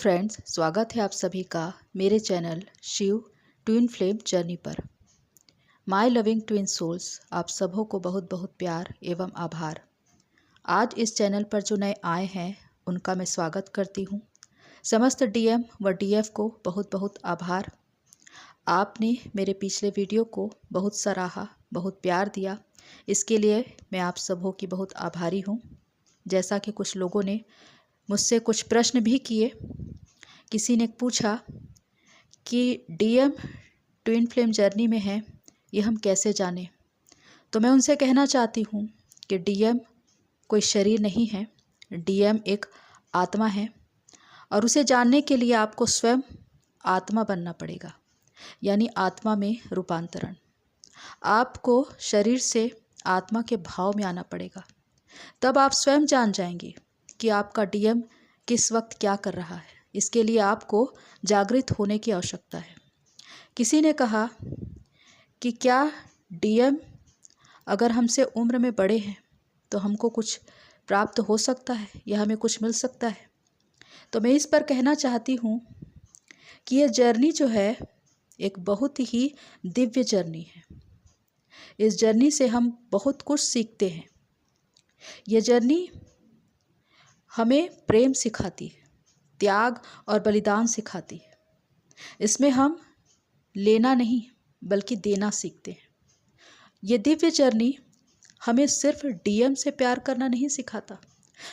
Friends, स्वागत है आप सभी का मेरे channel Shiv twin flame journey पर। माय लविंग ट्विन सोल्स, आप सबों को बहुत बहुत प्यार एवं आभार। आज इस चैनल पर जो नए आए हैं उनका मैं स्वागत करती हूं। समस्त डीएम व डीएफ को बहुत बहुत आभार। आपने मेरे पिछले वीडियो को बहुत सराहा, बहुत प्यार दिया, इसके लिए मैं आप सबों की बहुत आभारी हूं। जैसा कि कुछ लोगों ने मुझसे कुछ प्रश्न भी किए। किसी ने पूछा कि डीएम ट्विन फ्लेम जर्नी में है, ये हम कैसे जानें। तो मैं उनसे कहना चाहती हूँ कि डीएम कोई शरीर नहीं है, डीएम एक आत्मा है और उसे जानने के लिए आपको स्वयं आत्मा बनना पड़ेगा, यानी आत्मा में रूपांतरण। आपको शरीर से आत्मा के भाव में आना पड़ेगा, तब आप स्वयं जान जाएंगे कि आपका डीएम किस वक्त क्या कर रहा है। इसके लिए आपको जागृत होने की आवश्यकता है। किसी ने कहा कि क्या डीएम अगर हमसे उम्र में बड़े हैं तो हमको कुछ प्राप्त हो सकता है या हमें कुछ मिल सकता है। तो मैं इस पर कहना चाहती हूँ कि यह जर्नी जो है एक बहुत ही दिव्य जर्नी है। इस जर्नी से हम बहुत कुछ सीखते हैं। यह जर्नी हमें प्रेम सिखाती है, त्याग और बलिदान सिखाती है। इसमें हम लेना नहीं बल्कि देना सीखते हैं। ये दिव्य जर्नी हमें सिर्फ डीएम से प्यार करना नहीं सिखाता,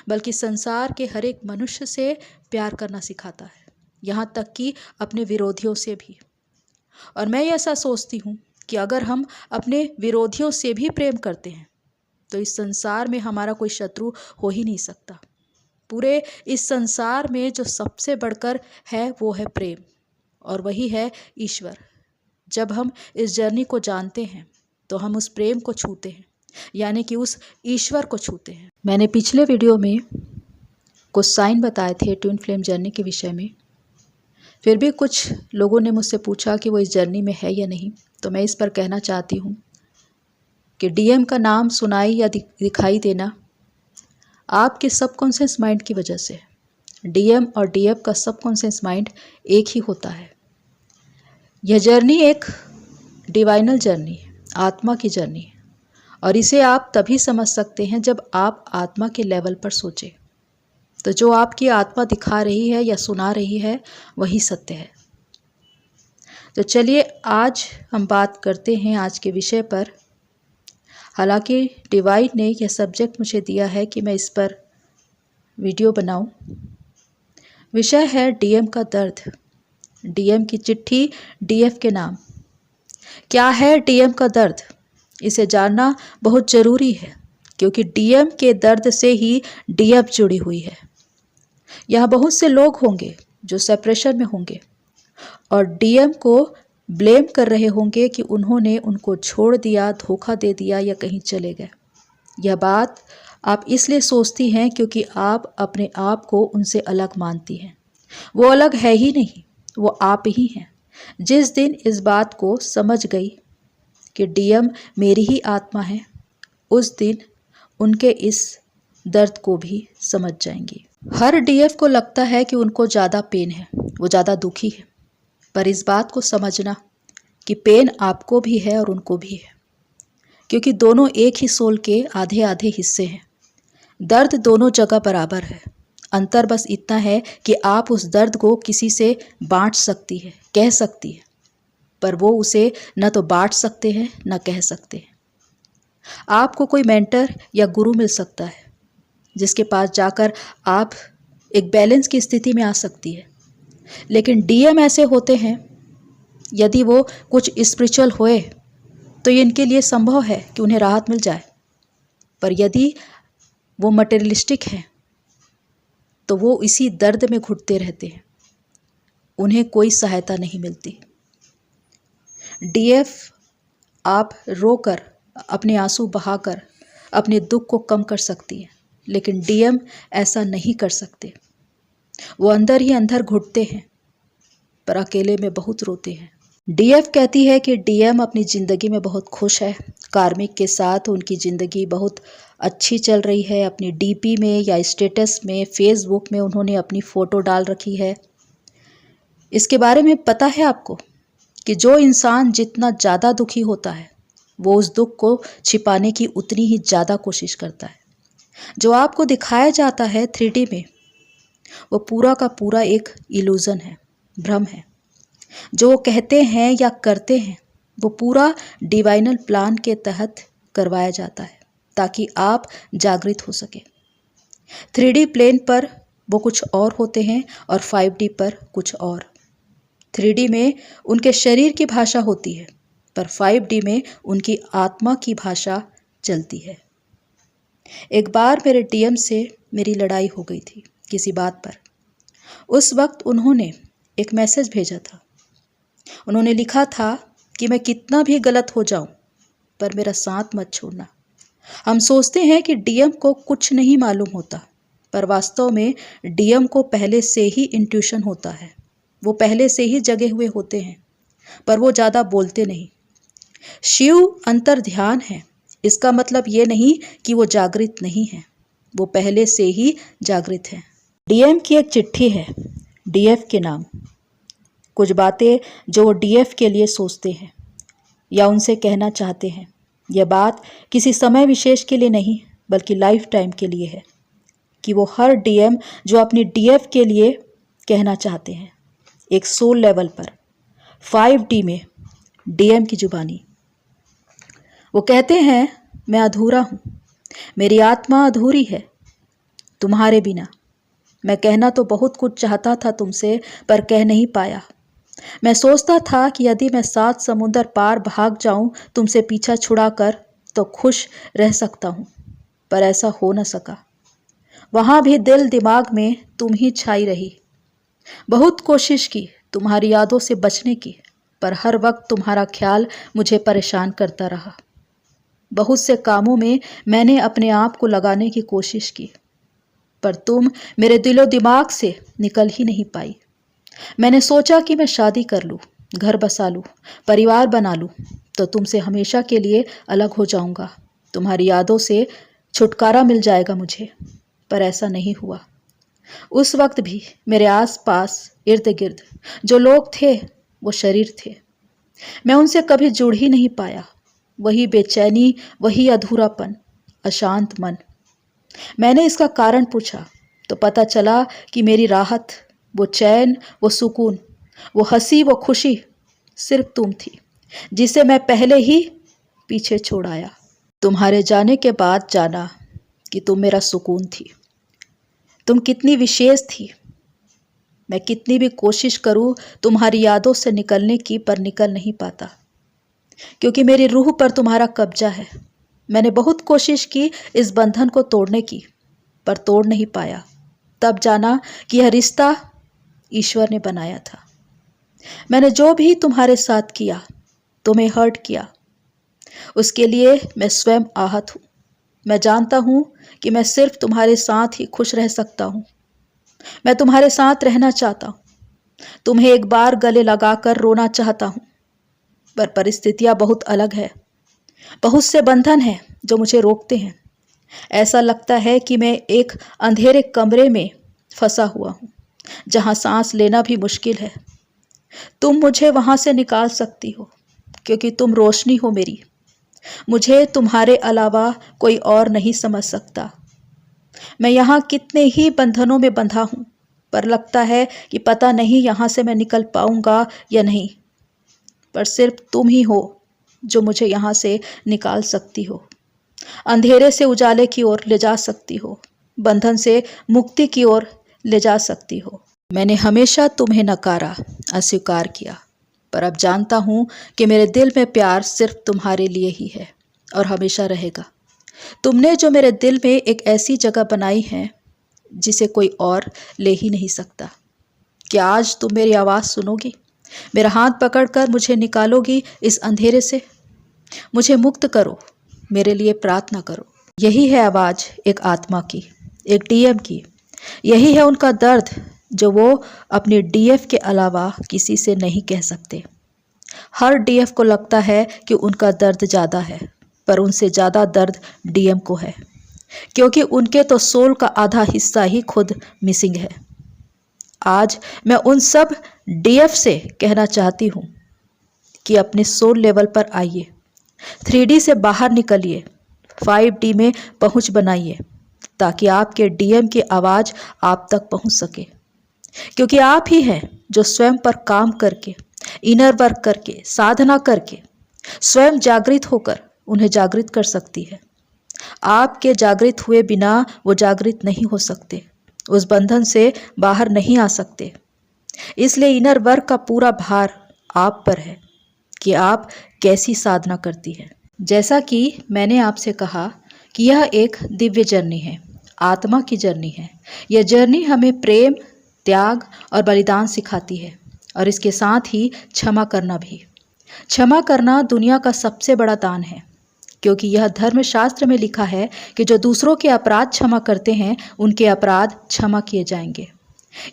बल्कि संसार के हर एक मनुष्य से प्यार करना सिखाता है, यहाँ तक कि अपने विरोधियों से भी। और मैं ऐसा सोचती हूँ कि अगर हम अपने विरोधियों से भी प्रेम करते हैं तो इस संसार में हमारा कोई शत्रु हो ही नहीं सकता। पूरे इस संसार में जो सबसे बढ़कर है वो है प्रेम, और वही है ईश्वर। जब हम इस जर्नी को जानते हैं तो हम उस प्रेम को छूते हैं, यानी कि उस ईश्वर को छूते हैं। मैंने पिछले वीडियो में कुछ साइन बताए थे ट्विन फ्लेम जर्नी के विषय में। फिर भी कुछ लोगों ने मुझसे पूछा कि वो इस जर्नी में है या नहीं। तो मैं इस पर कहना चाहती हूँ कि डीएम का नाम सुनाई या दिखाई देना आपके सबकॉन्शियस माइंड की वजह से। डीएम और डीएफ का सबकॉन्शियस माइंड एक ही होता है। यह जर्नी एक डिवाइनल जर्नी है, आत्मा की जर्नी है, और इसे आप तभी समझ सकते हैं जब आप आत्मा के लेवल पर सोचें। तो जो आपकी आत्मा दिखा रही है या सुना रही है वही सत्य है। तो चलिए आज हम बात करते हैं आज के विषय पर। हालांकि डिवाइन ने यह सब्जेक्ट मुझे दिया है कि मैं इस पर वीडियो बनाऊं। विषय है डीएम का दर्द, डीएम की चिट्ठी डीएफ के नाम। क्या है डीएम का दर्द, इसे जानना बहुत ज़रूरी है, क्योंकि डीएम के दर्द से ही डीएफ जुड़ी हुई है। यहाँ बहुत से लोग होंगे जो सेपरेशन में होंगे और डीएम को ब्लेम कर रहे होंगे कि उन्होंने उनको छोड़ दिया, धोखा दे दिया या कहीं चले गए। यह बात आप इसलिए सोचती हैं क्योंकि आप अपने आप को उनसे अलग मानती हैं। वो अलग है ही नहीं, वो आप ही हैं। जिस दिन इस बात को समझ गई कि डीएम मेरी ही आत्मा है, उस दिन उनके इस दर्द को भी समझ जाएंगी। हर डीएफ को लगता है कि उनको ज़्यादा पेन है, वो ज़्यादा दुखी है। पर इस बात को समझना कि पेन आपको भी है और उनको भी है, क्योंकि दोनों एक ही सोल के आधे आधे हिस्से हैं। दर्द दोनों जगह बराबर है। अंतर बस इतना है कि आप उस दर्द को किसी से बांट सकती है, कह सकती है, पर वो उसे न तो बांट सकते हैं न कह सकते हैं। आपको कोई मेंटर या गुरु मिल सकता है जिसके पास जाकर आप एक बैलेंस की स्थिति में आ सकती है, लेकिन डीएम ऐसे होते हैं, यदि वो कुछ स्पिरिचुअल होए तो ये इनके लिए संभव है कि उन्हें राहत मिल जाए, पर यदि वो मटेरियलिस्टिक हैं तो वो इसी दर्द में घुटते रहते हैं, उन्हें कोई सहायता नहीं मिलती। डीएफ आप रोकर, अपने आंसू बहाकर अपने दुख को कम कर सकती है, लेकिन डीएम ऐसा नहीं कर सकते। वो अंदर ही अंदर घुटते हैं, पर अकेले में बहुत रोते हैं। डीएफ कहती है कि डीएम अपनी ज़िंदगी में बहुत खुश है, कार्मिक के साथ उनकी ज़िंदगी बहुत अच्छी चल रही है। अपनी डीपी में या स्टेटस में, फेसबुक में उन्होंने अपनी फ़ोटो डाल रखी है इसके बारे में पता है आपको कि जो इंसान जितना ज़्यादा दुखी होता है वो उस दुख को छिपाने की उतनी ही ज़्यादा कोशिश करता है। जो आपको दिखाया जाता है 3D में वो पूरा का पूरा एक इल्यूज़न है, भ्रम है। जो वो कहते हैं या करते हैं वो पूरा डिवाइनल प्लान के तहत करवाया जाता है ताकि आप जागृत हो सके। 3D प्लेन पर वो कुछ और होते हैं और 5D पर कुछ और। 3D में उनके शरीर की भाषा होती है पर 5D में उनकी आत्मा की भाषा चलती है। एक बार मेरे डीएम से मेरी लड़ाई हो गई थी किसी बात पर। उस वक्त उन्होंने एक मैसेज भेजा था। उन्होंने लिखा था कि मैं कितना भी गलत हो जाऊं पर मेरा साथ मत छोड़ना। हम सोचते हैं कि डीएम को कुछ नहीं मालूम होता पर वास्तव में डीएम को पहले से ही इंट्यूशन होता है। वो पहले से ही जगे हुए होते हैं पर वो ज़्यादा बोलते नहीं। शिव अंतर ध्यान है, इसका मतलब ये नहीं कि वो जागृत नहीं है, वो पहले से ही जागृत है। डीएम की एक चिट्ठी है डीएफ के नाम। कुछ बातें जो वो डीएफ के लिए सोचते हैं या उनसे कहना चाहते हैं, यह बात किसी समय विशेष के लिए नहीं बल्कि लाइफ टाइम के लिए है कि वो हर डीएम जो अपनी डीएफ के लिए कहना चाहते हैं एक सोल लेवल पर 5D में डीएम की जुबानी। वो कहते हैं मैं अधूरा हूँ, मेरी आत्मा अधूरी है तुम्हारे बिना। मैं कहना तो बहुत कुछ चाहता था तुमसे पर कह नहीं पाया। मैं सोचता था कि यदि मैं 7 समुंदर पार भाग जाऊं तुमसे पीछा छुड़ाकर तो खुश रह सकता हूं, पर ऐसा हो न सका। वहां भी दिल दिमाग में तुम ही छाई रही। बहुत कोशिश की तुम्हारी यादों से बचने की पर हर वक्त तुम्हारा ख्याल मुझे परेशान करता रहा। बहुत से कामों में मैंने अपने आप को लगाने की कोशिश की पर तुम मेरे दिलो दिमाग से निकल ही नहीं पाई। मैंने सोचा कि मैं शादी कर लूँ, घर बसा लूँ, परिवार बना लूँ तो तुमसे हमेशा के लिए अलग हो जाऊँगा, तुम्हारी यादों से छुटकारा मिल जाएगा मुझे, पर ऐसा नहीं हुआ। उस वक्त भी मेरे आसपास इर्द गिर्द जो लोग थे वो शरीर थे। मैं उनसे कभी जुड़ ही नहीं पाया। वही बेचैनी, वही अधूरापन, अशांत मन। मैंने इसका कारण पूछा तो पता चला कि मेरी राहत, वो चैन, वो सुकून, वो हंसी, वो खुशी सिर्फ तुम थी जिसे मैं पहले ही पीछे छोड़ आया। तुम्हारे जाने के बाद जाना कि तुम मेरा सुकून थी। तुम कितनी विशेष थी। मैं कितनी भी कोशिश करूं तुम्हारी यादों से निकलने की पर निकल नहीं पाता क्योंकि मेरी रूह पर तुम्हारा कब्जा है। मैंने बहुत कोशिश की इस बंधन को तोड़ने की पर तोड़ नहीं पाया। तब जाना कि यह रिश्ता ईश्वर ने बनाया था। मैंने जो भी तुम्हारे साथ किया, तुम्हें हर्ट किया, उसके लिए मैं स्वयं आहत हूँ। मैं जानता हूँ कि मैं सिर्फ तुम्हारे साथ ही खुश रह सकता हूँ। मैं तुम्हारे साथ रहना चाहता हूँ, तुम्हें एक बार गले लगाकर रोना चाहता हूँ, पर परिस्थितियाँ बहुत अलग है। बहुत से बंधन हैं जो मुझे रोकते हैं। ऐसा लगता है कि मैं एक अंधेरे कमरे में फंसा हुआ हूँ जहाँ सांस लेना भी मुश्किल है। तुम मुझे वहाँ से निकाल सकती हो क्योंकि तुम रोशनी हो मेरी। मुझे तुम्हारे अलावा कोई और नहीं समझ सकता। मैं यहाँ कितने ही बंधनों में बंधा हूँ पर लगता है कि पता नहीं यहाँ से मैं निकल पाऊँगा या नहीं, पर सिर्फ तुम ही हो जो मुझे यहाँ से निकाल सकती हो, अंधेरे से उजाले की ओर ले जा सकती हो, बंधन से मुक्ति की ओर ले जा सकती हो। मैंने हमेशा तुम्हें नकारा, अस्वीकार किया, पर अब जानता हूँ कि मेरे दिल में प्यार सिर्फ तुम्हारे लिए ही है और हमेशा रहेगा। तुमने जो मेरे दिल में एक ऐसी जगह बनाई है जिसे कोई और ले ही नहीं सकता। क्या आज तुम मेरी आवाज़ सुनोगी? मेरा हाथ पकड़कर मुझे निकालोगी इस अंधेरे से? मुझे मुक्त करो, मेरे लिए प्रार्थना करो। यही है आवाज़ एक आत्मा की, एक डीएम की। यही है उनका दर्द जो वो अपने डीएफ के अलावा किसी से नहीं कह सकते। हर डीएफ को लगता है कि उनका दर्द ज़्यादा है, पर उनसे ज़्यादा दर्द डीएम को है क्योंकि उनके तो सोल का आधा हिस्सा ही खुद मिसिंग है। आज मैं उन सब डीएफ से कहना चाहती हूँ कि अपने सोल लेवल पर आइए, 3D से बाहर निकलिए, 5D में पहुँच बनाइए, ताकि आपके डीएम की आवाज़ आप तक पहुँच सके। क्योंकि आप ही हैं जो स्वयं पर काम करके, इनर वर्क करके, साधना करके स्वयं जागृत होकर उन्हें जागृत कर सकती है। आपके जागृत हुए बिना वो जागृत नहीं हो सकते, उस बंधन से बाहर नहीं आ सकते। इसलिए इनर वर्क का पूरा भार आप पर है कि आप कैसी साधना करती है। जैसा कि मैंने आपसे कहा कि यह एक दिव्य जर्नी है, आत्मा की जर्नी है। यह जर्नी हमें प्रेम, त्याग और बलिदान सिखाती है, और इसके साथ ही क्षमा करना भी। क्षमा करना दुनिया का सबसे बड़ा दान है, क्योंकि यह धर्मशास्त्र में लिखा है कि जो दूसरों के अपराध क्षमा करते हैं उनके अपराध क्षमा किए जाएंगे।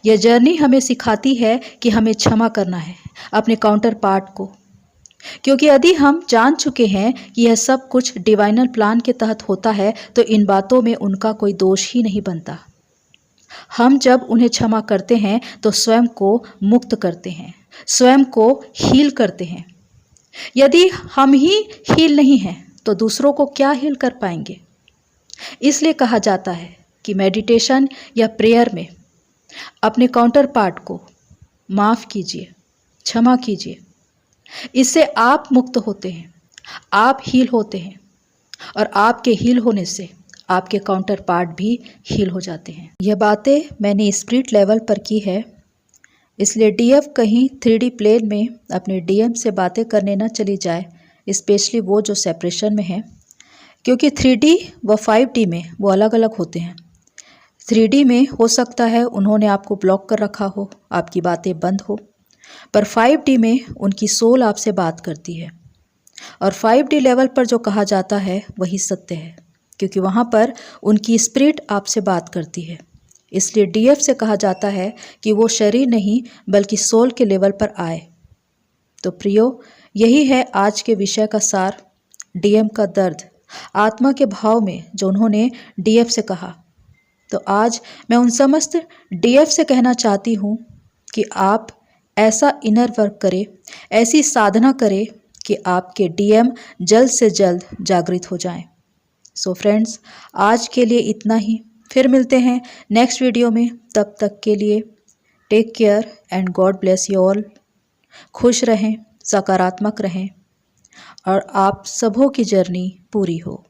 यह जर्नी हमें सिखाती है कि हमें क्षमा करना है अपने काउंटर पार्ट को, क्योंकि यदि हम जान चुके हैं कि यह सब कुछ डिवाइनल प्लान के तहत होता है तो इन बातों में उनका कोई दोष ही नहीं बनता। हम जब उन्हें क्षमा करते हैं तो स्वयं को मुक्त करते हैं, स्वयं को हील करते हैं। यदि हम ही हील नहीं हैं तो दूसरों को क्या हील कर पाएंगे। इसलिए कहा जाता है कि मेडिटेशन या प्रेयर में अपने काउंटर पार्ट को माफ़ कीजिए, क्षमा कीजिए। इससे आप मुक्त होते हैं, आप हील होते हैं, और आपके हील होने से आपके काउंटर पार्ट भी हील हो जाते हैं। यह बातें मैंने स्पिरिट लेवल पर की है, इसलिए डीएफ कहीं 3D प्लेन में अपने डीएम से बातें करने न चली जाए, स्पेशली वो जो सेपरेशन में है, क्योंकि 3D व 5D में वो अलग अलग होते हैं। 3D में हो सकता है उन्होंने आपको ब्लॉक कर रखा हो, आपकी बातें बंद हो, पर 5D में उनकी सोल आपसे बात करती है, और 5D लेवल पर जो कहा जाता है वही सत्य है, क्योंकि वहाँ पर उनकी स्पिरिट आपसे बात करती है। इसलिए डीएफ से कहा जाता है कि वो शरीर नहीं बल्कि सोल के लेवल पर आए। तो प्रियो, यही है आज के विषय का सार, डीएम का दर्द, आत्मा के भाव में जो उन्होंने डीएफ से कहा। तो आज मैं उन समस्त डीएफ से कहना चाहती हूँ कि आप ऐसा इनर वर्क करें, ऐसी साधना करें कि आपके डीएम जल्द से जल्द जागृत हो जाएं। सो फ्रेंड्स, आज के लिए इतना ही। फिर मिलते हैं नेक्स्ट वीडियो में। तब तक के लिए take care and God bless you all. खुश रहें, सकारात्मक रहें, और आप सबों की जर्नी पूरी हो।